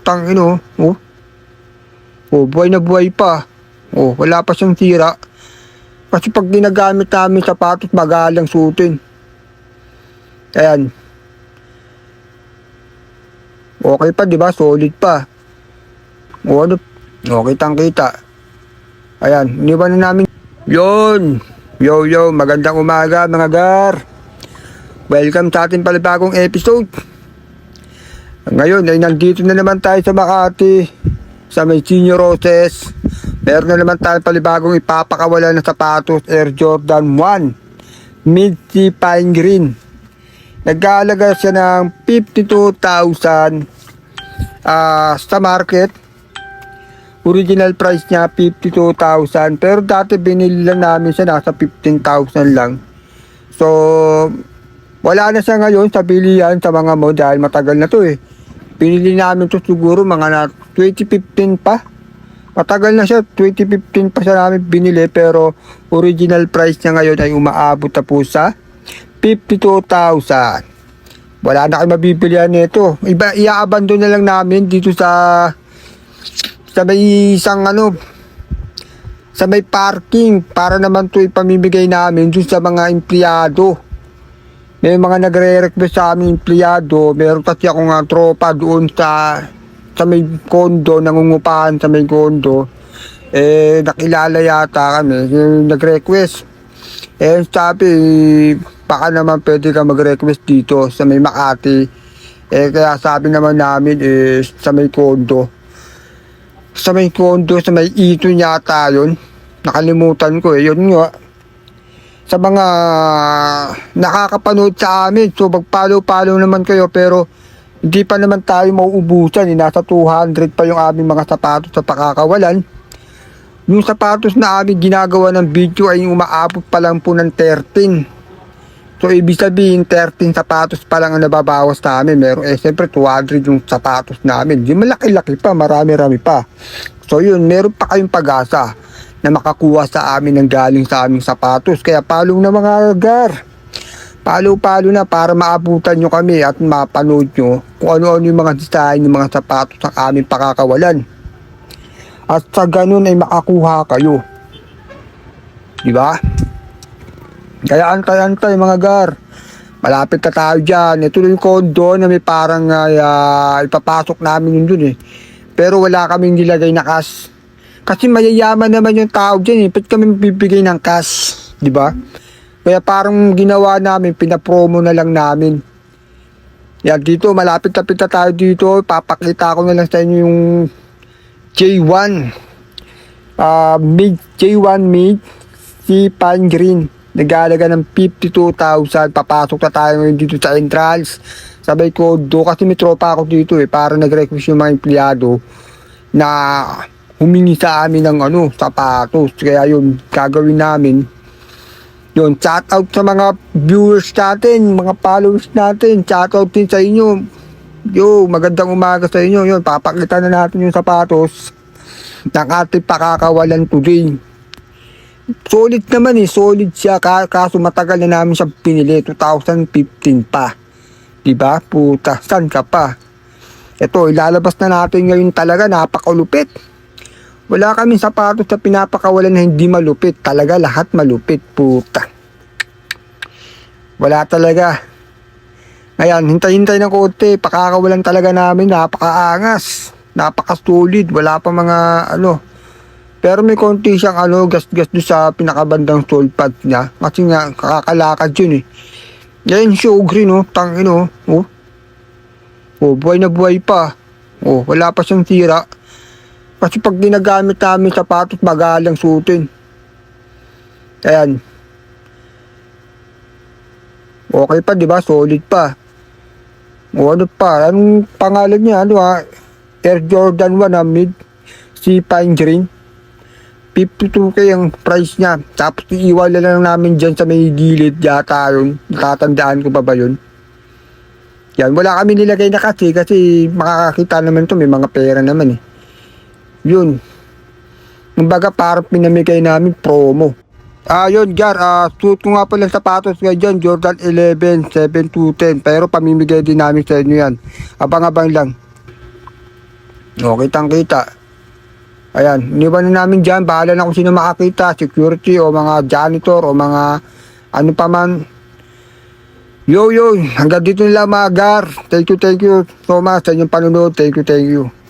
Tangino. Oh. Oh, buhay na buhay pa. Oh, wala pa siyang tira. Kasi pag ginagamit namin sapatos, magalang suotin. Ayan. Okay pa, di ba? Solid pa. O ano? Okay, kitang-kita. Ayan, iniwan na namin. Yun. Yo, magandang umaga mga gar. Welcome sa ating palibagong episode. Ngayon ay nandito na naman tayo sa Makati, sa may Senior Roses. Meron na naman tayo palibagong ipapakawalan na sapatos, Air Jordan 1 Mid-Sea Pine Green. Nag-aalaga siya ng 52,000 sa market. Original price niya 52,000, pero dati binili lang namin siya nasa 15,000 lang. So wala na siya ngayon sa bilihan sa mga mo dahil matagal na to eh. Binili namin to siguro mga 2015 pa. Matagal na siya, 2015 pa siya namin binili, pero original price niya ngayon ay umaabot na po sa 52,000. Wala na kayo mabibilihan nito. Iaabandon na lang namin dito sa may isang sa may parking para naman to ipamimigay namin dun sa mga empleyado. May mga nagre-request sa aming empleyado. Meron kasi akong tropa doon sa may kondo, nangungupahan sa may kondo. Nakilala yata kami, yung nag-request. Sabi, baka naman pwede ka mag-request dito sa may Makati. Kaya sabi naman namin sa may kondo. Sa may ito yata yun. Nakalimutan ko yun nga. Sa mga nakakapanood sa amin, so mag-follow naman kayo, pero hindi pa naman tayo mauubusan. Nasa 200 pa yung aming mga sapatos sa pakakawalan. Yung sapatos na aming ginagawa ng video ay umaabot pa lang po ng 13. So ibig sabihin 13 sapatos pa lang ang nababawas namin. Meron siyempre 200 yung sapatos namin. Yung malaki-laki pa, marami-rami pa. So yun, meron pa kayong pag-asa na makakuha sa amin ng galing sa aming sapatos. Kaya follow na mga gar. Follow na para maabutan nyo kami at mapanood nyo kung ano-ano yung mga design ng mga sapatos ng aming pakakawalan. At sa ganun ay makakuha kayo. Diba? Kaya antay mga gar. Malapit ka tayo dyan. Ito yung kondo na may parang ipapasok namin yun dun eh. Pero wala kaming nilagay na cash. Kasi mayayaman naman yung tao dyan eh. Ba't kami bibigay ng cash? Diba? Kaya parang ginawa namin, pinapromo na lang namin. Yan dito, malapit-lapit na tayo dito. Papakita ko na lang sa inyo yung J1 Mid-Sea Pine Green. Nag-aalaga ng 52,000. Papasok na tayo ngayon dito sa entrance. Sabay ko do kasi may tropa ako dito eh. Para nag-request yung mga empleyado na humingi sa amin ng sapatos. Kaya yun, gagawin namin. Yun, shout out sa mga viewers natin, mga followers natin. Shout out din sa inyo. Yo, magandang umaga sa inyo. Yun, papakita na natin yung sapatos ng ating pakakawalan today. Solid naman solid siya. Kaso matagal na namin siya pinili. 2015 pa. Diba? Puta, saan ka pa? Ito, ilalabas na natin ngayon talaga. Napakalupit. Wala kaming sapatos na pinapakawalan na hindi malupit. Talaga lahat malupit. Puta. Wala talaga. Ngayon, hintay-hintay ng konti. Pakakawalan talaga namin. Napakaangas. Napakasolid. Wala pa mga Pero may konti siyang gas-gas doon sa pinakabandang sole pad niya. Kasi nga, kakakalakad yun eh. Ngayon, show green Tangino. Oh, buhay na buhay pa. Oh, wala pa siyang tira. Kasi pag ginagamit namin sapatos, magalang suotin. Ayan. Okay pa, di ba? Solid pa. O ano pa? Anong pangalan niya? Air Jordan 1 Mid-Sea Pine Green. 52K ang price niya. Tapos iiwala lang namin dyan sa may gilid yata yun. Natatandaan ko ba yun? Yan, wala kami nilagay na kasi makakakita naman to, may mga pera naman eh. Yun. Kumbaga parang pinamigay namin promo. Yun gar, suit ko nga pala sapatos ngayon, Jordan 11, 7 to 10. Pero pamimigay din namin sa inyo yan. Abang-abang lang. O, kitang-kita. Ayan, iniwan na namin dyan. Bahala na kung sino makakita, security o mga janitor o mga ano pa man. Yo, hanggang dito nila mga gar. Thank you so much sa inyong panunod. Thank you.